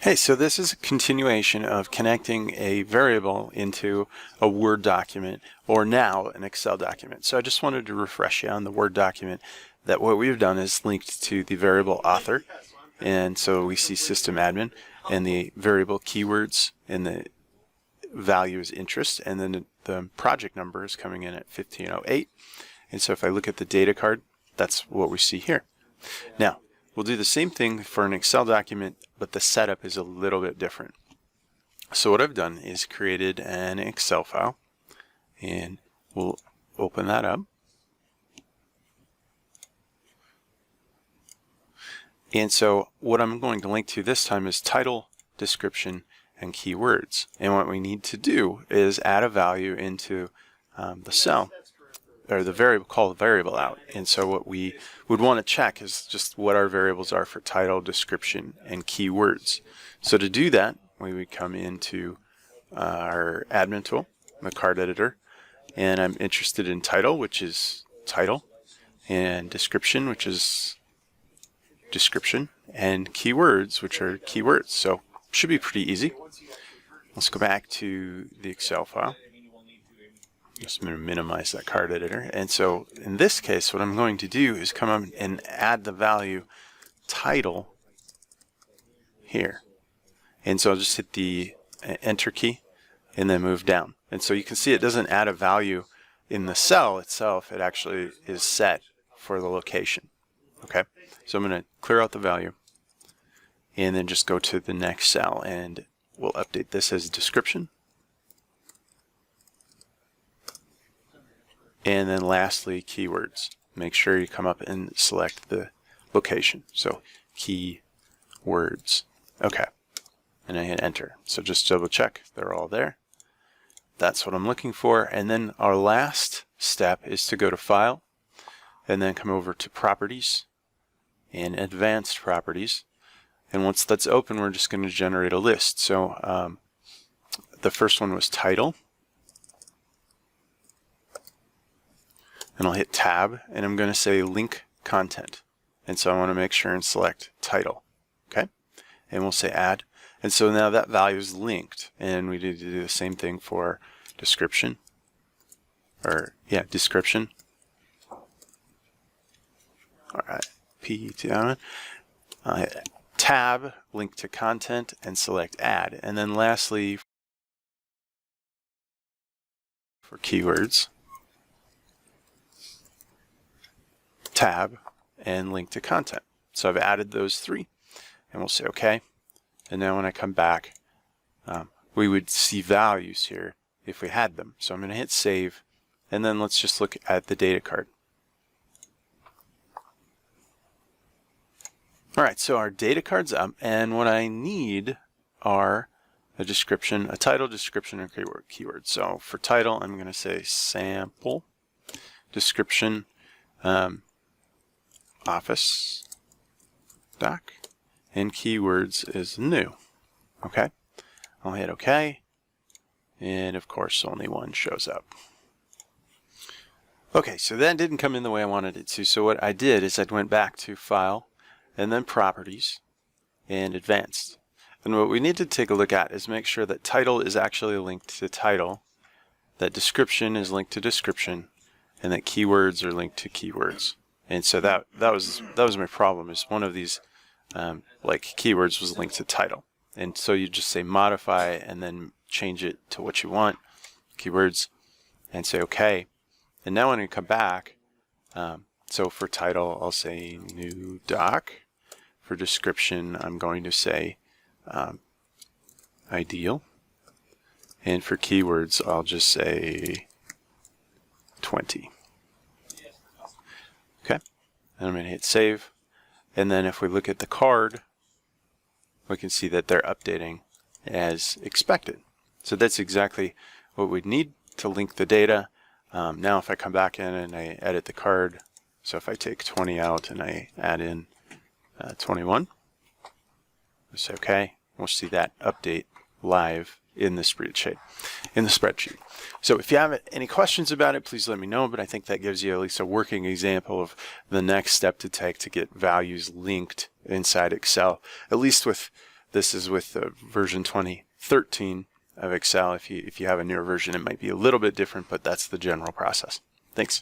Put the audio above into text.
Hey, so this is a continuation of connecting a variable into a Word document, or now an Excel document. So I just wanted to refresh you on the Word document that what we've done is linked to the variable author, and so we see system admin, and the variable keywords, and the value is interest, and then the project number is coming in at 1508. And so if I look at the data card, that's what we see here. Now, we'll do the same thing for an Excel document, but the setup is a little bit different. So what I've done is created an Excel file, and we'll open that up. And so what I'm going to link to this time is title, description, and keywords. And what we need to do is add a value into the cell, or the variable, call the variable out. And so what we would want to check is just what our variables are for title, description, and keywords. So to do that, we would come into our admin tool, the card editor, and I'm interested in title, which is title, and description, which is description, and keywords, which are keywords. So should be pretty easy. Let's go back to the Excel file. Just going to minimize that card editor. And so in this case, what I'm going to do is come up and add the value title here. And so I'll just hit the enter key and then move down. And so you can see it doesn't add a value in the cell itself. It actually is set for the location. Okay, so I'm going to clear out the value and then just go to the next cell, and we'll update this as description. And then lastly, keywords. Make sure you come up and select the location. So keywords. Okay. And I hit enter. So just double check they're all there. That's what I'm looking for. And then our last step is to go to File and then come over to Properties and Advanced Properties. And once that's open, we're just going to generate a list. So the first one was title. And I'll hit tab, and I'm going to say link content. And so I want to make sure and select title. Okay? And we'll say add. And so now that value is linked, and we need to do the same thing for description. Description. Alright, PDM. Tab, link to content, and select add. And then lastly, for keywords, tab, and link to content. So I've added those three, and we'll say OK. And now when I come back, we would see values here if we had them. So I'm going to hit save, and then let's just look at the data card. Alright, so our data card's up, and what I need are a description, a title, description, and keyword. So for title, I'm going to say sample, description, office doc, and keywords is new. Okay, I'll hit OK, and of course only one shows up. Okay, so that didn't come in the way I wanted it to. So what I did is I went back to File and then Properties and Advanced. And what we need to take a look at is make sure that title is actually linked to title, that description is linked to description, and that keywords are linked to keywords. And so that was my problem, is one of these like keywords was linked to title. And so you just say modify and then change it to what you want, keywords, and say OK. And now when I come back, so for title I'll say new doc. For description I'm going to say ideal. And for keywords I'll just say 20. Okay, and I'm going to hit save, and then if we look at the card, we can see that they're updating as expected. So that's exactly what we'd need to link the data. Now if I come back in and I edit the card, so if I take 20 out and I add in 21, I say OK, we'll see that update live in the spreadsheet. So if you have any questions about it, please let me know, but I think that gives you at least a working example of the next step to take to get values linked inside Excel, at least with This is with the version 2013 of Excel. If you have a newer version, it might be a little bit different, but that's the general process. Thanks.